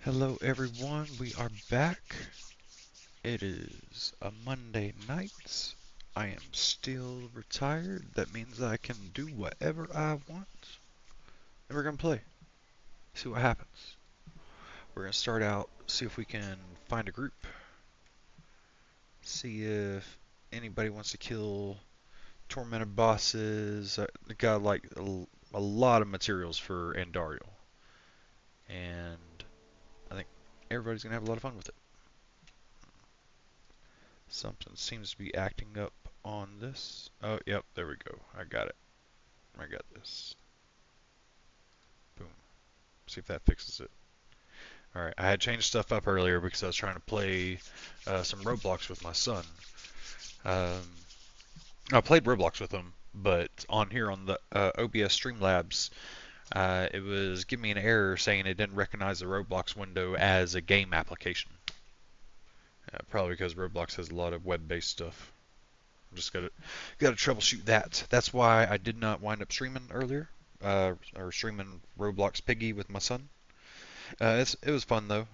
Hello everyone, we are back. It is a Monday night. I am still retired. That means I can do whatever I want. And we're gonna play. See what happens. We're gonna start out, see if we can find a group. See if anybody wants to kill tormented bosses. I got like a lot of materials for Andariel. And I think everybody's gonna have a lot of fun with it. Something seems to be acting up on this. Oh, yep, there we go. I got it. I got this. Boom. See if that fixes it. Alright, I had changed stuff up earlier because I was trying to play some Roblox with my son. Um, I played Roblox with him, but on here on the OBS Streamlabs, it was giving me an error saying it didn't recognize the Roblox window as a game application. Probably because Roblox has a lot of web-based stuff. Just gotta troubleshoot that. That's why I did not wind up streaming earlier, or streaming Roblox Piggy with my son. It was fun though.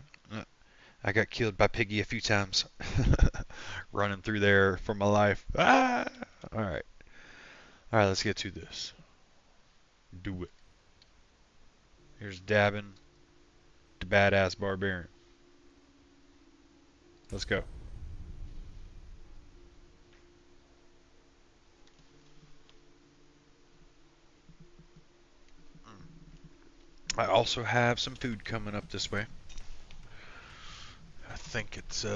I got killed by Piggy a few times, running through there for my life. Ah! All right, let's get to this. Do it. Here's Dabben, the badass barbarian. Let's go. I also have some food coming up this way. I think it's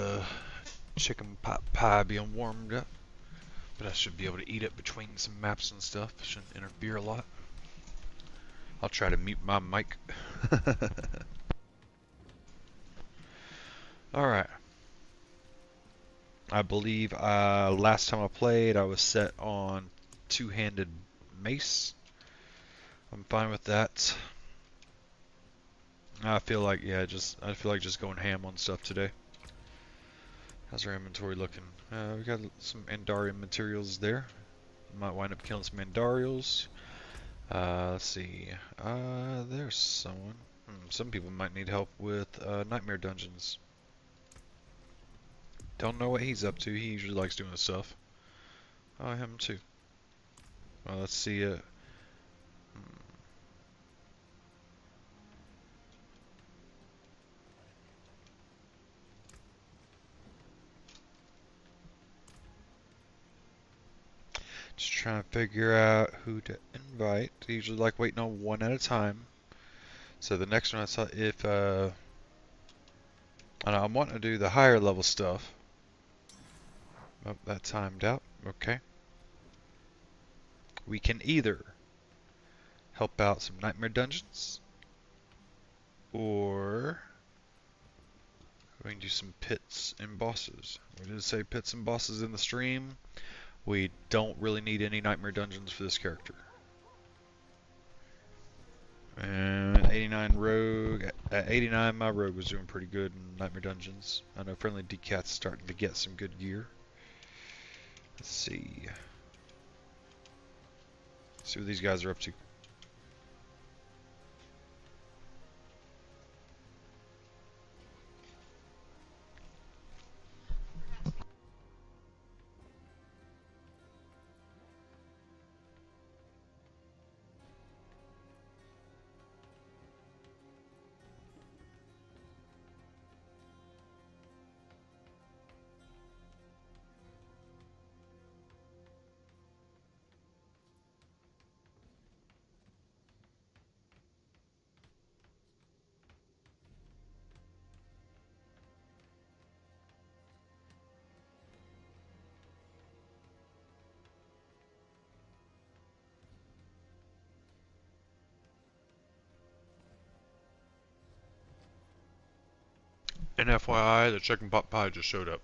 chicken pot pie being warmed up. But I should be able to eat it between some maps and stuff. Shouldn't interfere a lot. I'll try to mute my mic. Alright. I believe last time I played I was set on two-handed mace. I'm fine with that. I feel like just going ham on stuff today. How's our inventory looking? We got some Andarian materials there. Might wind up killing some Andarials. Let's see. There's someone. Some people might need help with nightmare dungeons. Don't know what he's up to. He usually likes doing this stuff. Oh, him too. Well, let's see. Just trying to figure out who to invite. I usually like waiting on one at a time. So the next one I saw if I'm wanting to do the higher level stuff. Oh, that timed out. Okay. We can either help out some nightmare dungeons, or we can do some pits and bosses. We did say pits and bosses in the stream. We don't really need any nightmare dungeons for this character. And 89 rogue. At 89, my rogue was doing pretty good in nightmare dungeons. I know friendly decat's starting to get some good gear. Let's see. See what these guys are up to. And FYI, the chicken pot pie just showed up.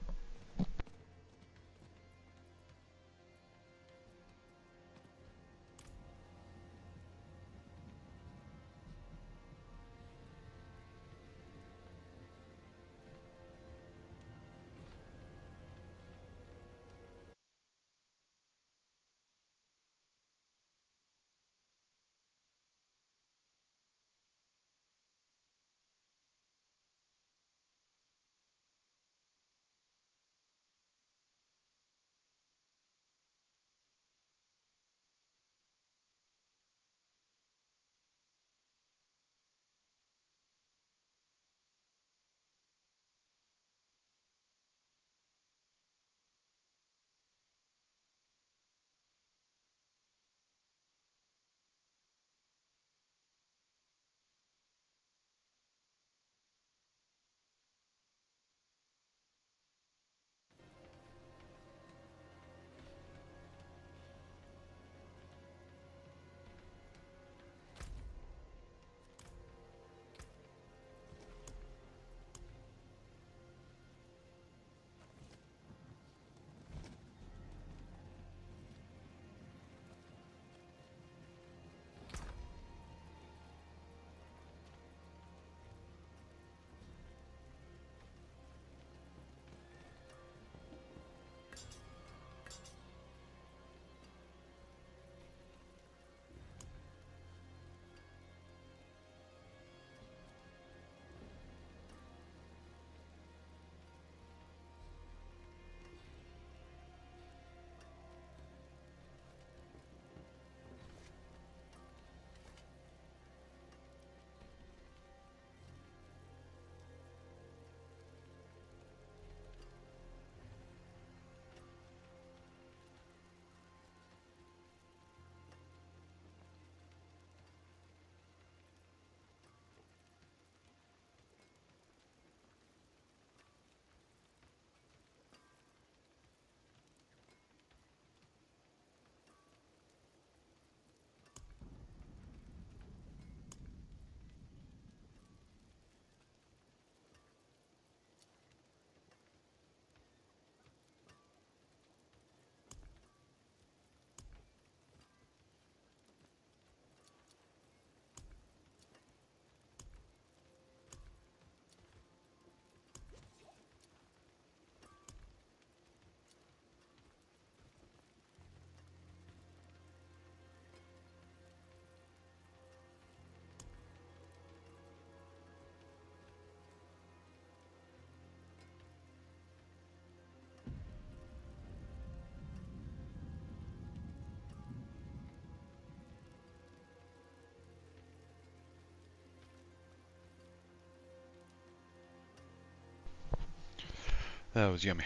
That was yummy.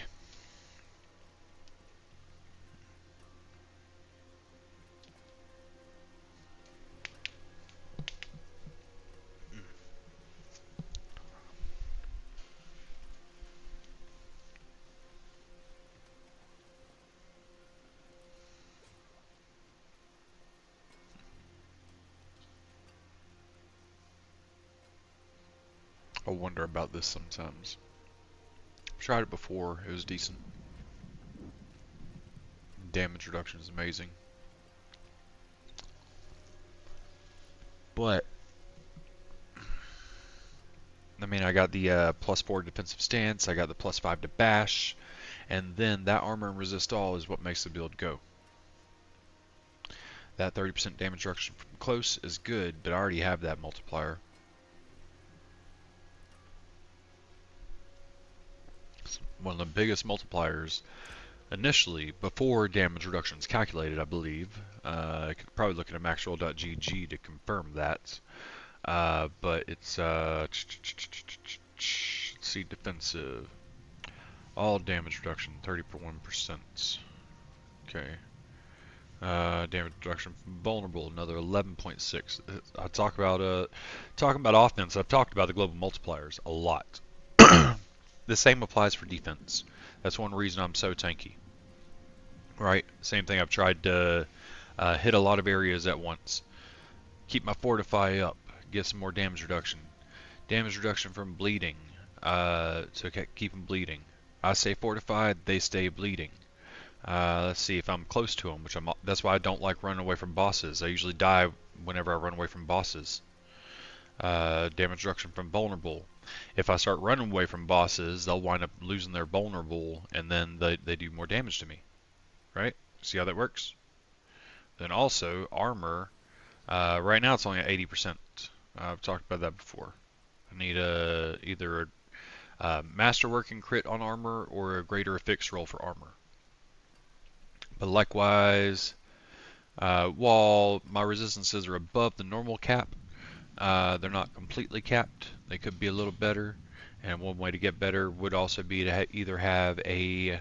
I wonder about this sometimes. Tried it before, it was decent. Damage reduction is amazing. But, I mean, I got the +4 defensive stance, I got the +5 to bash, and then that armor and resist all is what makes the build go. That 30% damage reduction from close is good, but I already have that multiplier. One of the biggest multipliers initially, before damage reduction is calculated, I believe. I could probably look at maxroll.gg to confirm that. But it's, let's see, defensive. All damage reduction, 31%. Okay. Damage reduction from vulnerable, another 11.6. I talking about offense. I've talked about the global multipliers a lot. The same applies for defense. That's one reason I'm so tanky. Right? Same thing. I've tried to hit a lot of areas at once. Keep my fortify up. Get some more damage reduction. Damage reduction from bleeding. So keep them bleeding. I stay fortified. They stay bleeding. Let's see if I'm close to them, that's why I don't like running away from bosses. I usually die whenever I run away from bosses. Damage reduction from vulnerable. If I start running away from bosses, they'll wind up losing their vulnerable, and then they do more damage to me. Right? See how that works? Then also, armor. Right now it's only at 80%. I've talked about that before. I need either a masterworking crit on armor or a greater affix roll for armor. But likewise, while my resistances are above the normal cap, they're not completely capped. They could be a little better, and one way to get better would also be to either have a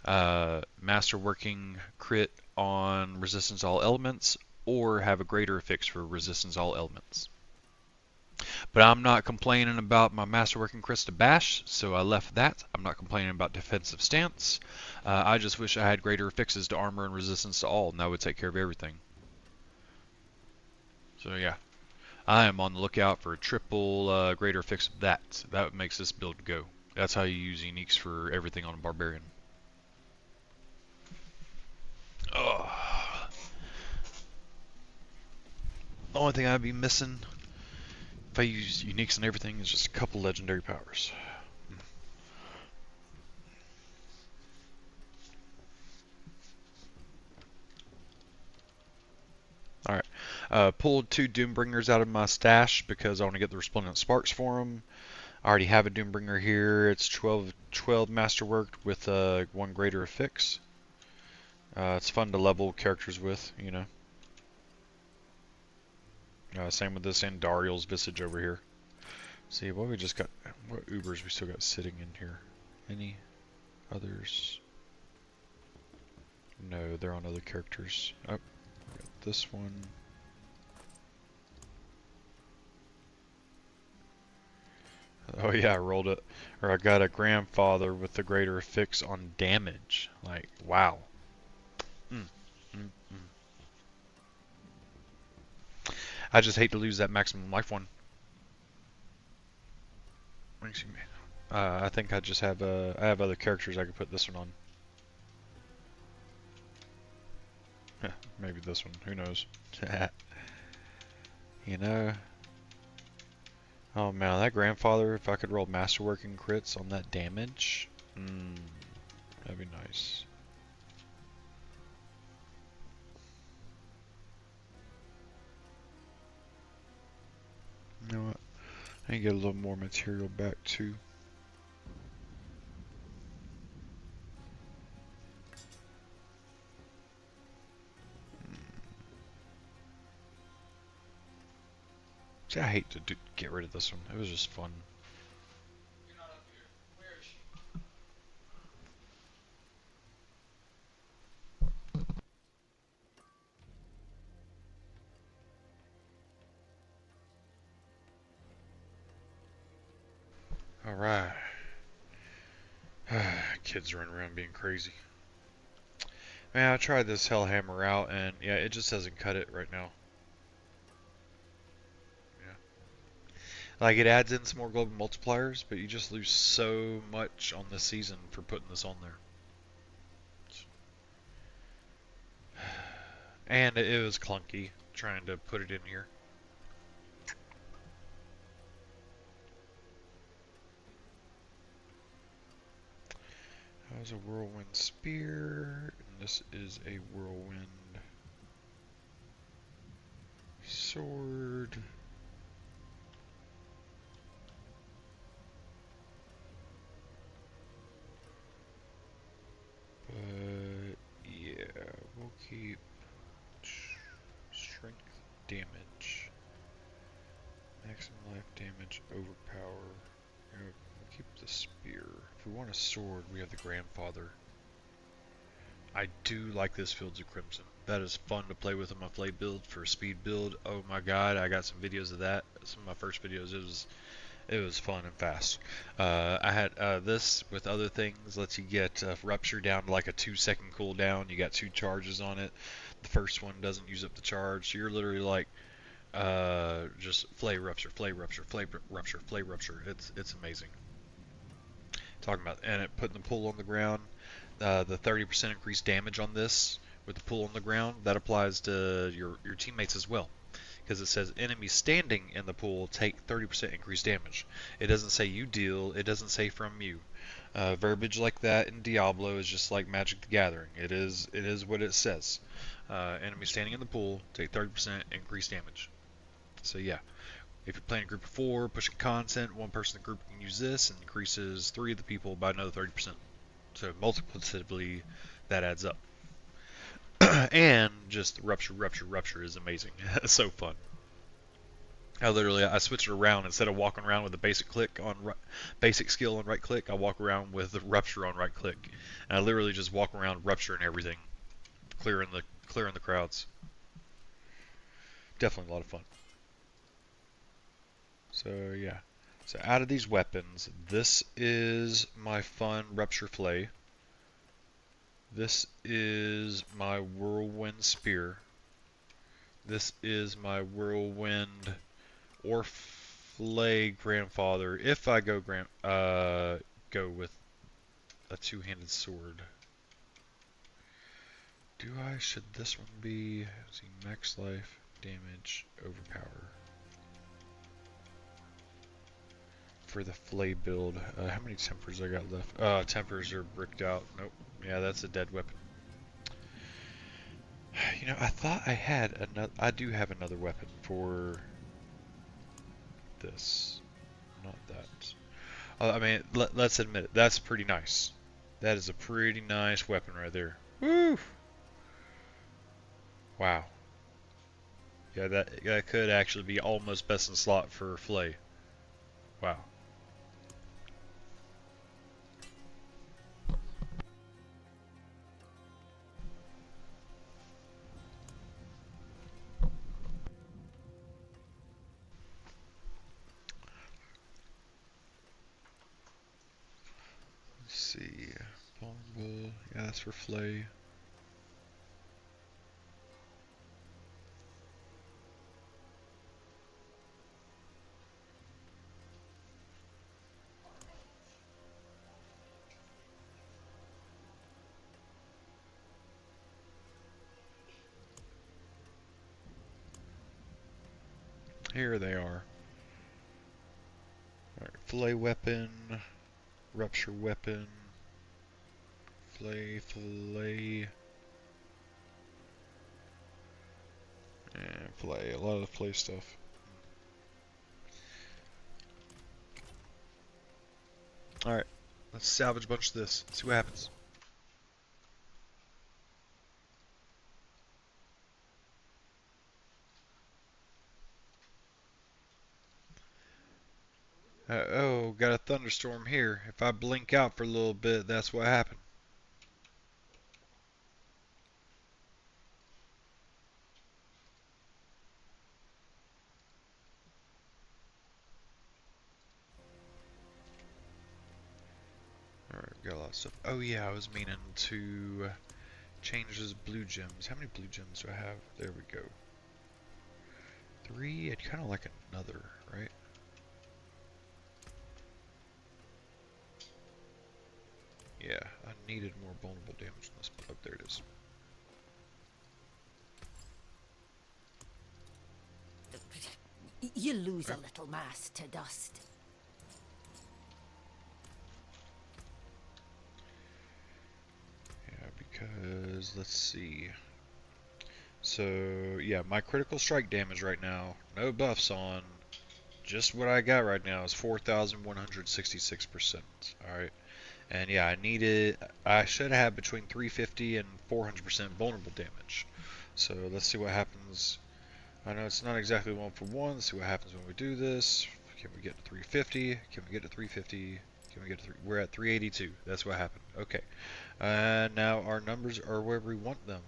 masterworking crit on resistance all elements, or have a greater affix for resistance all elements. But I'm not complaining about my masterworking crits to bash, so I left that. I'm not complaining about defensive stance. I just wish I had greater affixes to armor and resistance to all, and that would take care of everything. So yeah, I am on the lookout for a triple greater affix of that. That makes this build go. That's how you use uniques for everything on a Barbarian. Oh. The only thing I'd be missing if I use uniques and everything is just a couple legendary powers. Alright, pulled 2 Doombringers out of my stash because I want to get the Resplendent Sparks for them. I already have a Doombringer here. It's 12 masterworked with 1 greater affix. It's fun to level characters with, you know. Same with this Andariel's Visage over here. See, what we just got, what Ubers we still got sitting in here? Any others? No, they're on other characters. Oh, we got this one. Oh yeah, I rolled it. Or I got a Grandfather with the greater affix on damage. Like, wow. I just hate to lose that maximum life one. Excuse me. I think I just have I have other characters I could put this one on. Maybe this one. Who knows? You know. Oh man, that Grandfather. If I could roll masterworking crits on that damage, that'd be nice. You know what? I can get a little more material back too. See, I hate to get rid of this one. It was just fun. Alright. Kids running around being crazy. Man, I tried this Hellhammer out, and yeah, it just doesn't cut it right now. Yeah. Like, it adds in some more global multipliers, but you just lose so much on this season for putting this on there. And it was clunky trying to put it in here. That was a whirlwind spear, and this is a whirlwind sword. But yeah, we'll keep strength damage, maximum life damage, overpower. We'll keep the spear. If we want a sword, we have the grandfather. I do like this Fields of Crimson. That is fun to play with on my flay build for a speed build. Oh my god, I got some videos of that. Some of my first videos. It was fun and fast. I had this with other things lets you get rupture down to like a 2-second cooldown. You got 2 charges on it. The first one doesn't use up the charge, so you're literally like just flay rupture, flay rupture, flay rupture, flay rupture. It's amazing. Talking about and it putting the pool on the ground. The 30% increased damage on this with the pool on the ground that applies to your teammates as well. Because it says enemies standing in the pool take 30% increased damage. It doesn't say you deal, it doesn't say from you. Verbiage like that in Diablo is just like Magic the Gathering. It is what it says. Enemies standing in the pool take 30% increased damage. So yeah, if you're playing a group of 4, pushing content, one person in the group can use this and increases 3 of the people by another 30%. So multiplicatively, that adds up. And just rupture, rupture, rupture is amazing. It's so fun. I switch it around instead of walking around with a basic click on basic skill on right click. I walk around with the rupture on right click, and I literally just walk around rupturing everything, clearing the crowds. Definitely a lot of fun. So yeah. So out of these weapons, this is my fun rupture flay. This is my whirlwind spear. This is my whirlwind or flay grandfather. If I go go with a two-handed sword. Should this one be, let's see, max life, damage, overpower. For the flay build, how many tempers I got left? Tempers are bricked out. Nope. Yeah, that's a dead weapon. You know, I thought I had another. I do have another weapon for this. Not that. I mean, let's admit it. That's pretty nice. That is a pretty nice weapon right there. Woo! Wow. Yeah, that could actually be almost best in slot for flay. Wow. Let's see. Vulnerable. Yeah, that's for flay. Here they are. Alright, flay weapon, rupture weapon, flay, and flay. A lot of the flay stuff. Alright, let's salvage a bunch of this. See what happens. Oh, got a thunderstorm here. If I blink out for a little bit, that's what happened. lot of stuff. Oh yeah, I was meaning to change his blue gems. How many blue gems do I have? There we go. 3. I'd kind of like another, right? Yeah, I needed more vulnerable damage in this. Oh, there it is. You lose a little mass to dust. Yeah, because let's see. So yeah, my critical strike damage right now, no buffs on. Just what I got right now is 4,166%. Alright. And yeah, I should have between 350 and 400% vulnerable damage. So let's see what happens. I know it's not exactly 1-for-1. Let's see what happens when we do this. Can we get to 350? Can we get to 350? Can we get to 3? We're at 382. That's what happened. Okay. And now our numbers are where we want them.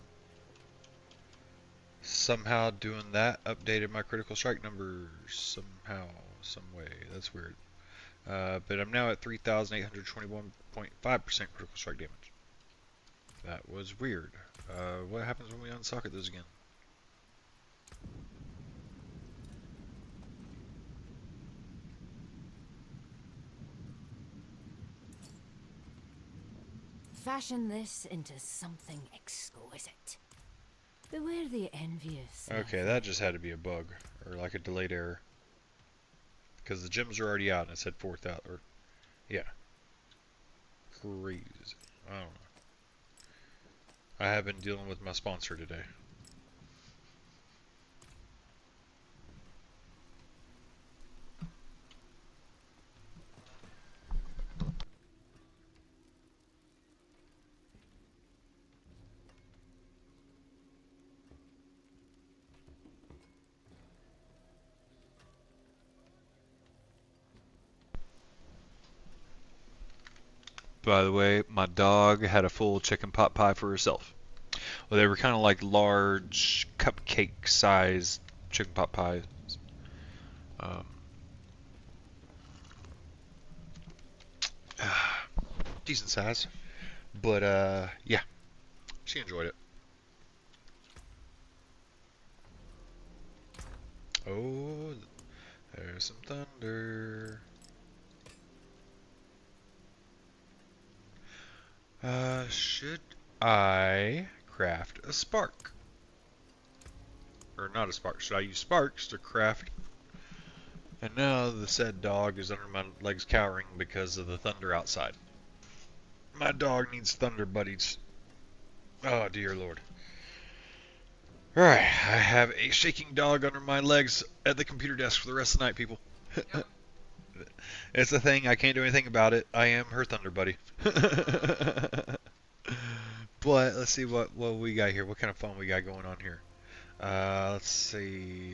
Somehow doing that updated my critical strike numbers somehow, some way. That's weird. But I'm now at 3,821.5% critical strike damage. That was weird. What happens when we unsocket those again? Fashion this into something exquisite. Beware the envious. Okay, that just had to be a bug, or like a delayed error. Because the gems are already out and it said 4,000, or, yeah. Crazy. I don't know. I have been dealing with my sponsor today. By the way, my dog had a full chicken pot pie for herself. Well, they were kind of like large cupcake sized chicken pot pies. Um, Decent size. But, yeah, she enjoyed it. Oh, there's some thunder. Should I craft a spark? Or not a spark, should I use sparks to craft? And now the said dog is under my legs cowering because of the thunder outside. My dog needs thunder buddies. Oh dear lord. Alright, I have a shaking dog under my legs at the computer desk for the rest of the night, people. Yep. It's a thing, I can't do anything about it. I am her thunder buddy. But let's see what we got here. What kind of fun we got going on here. Let's see.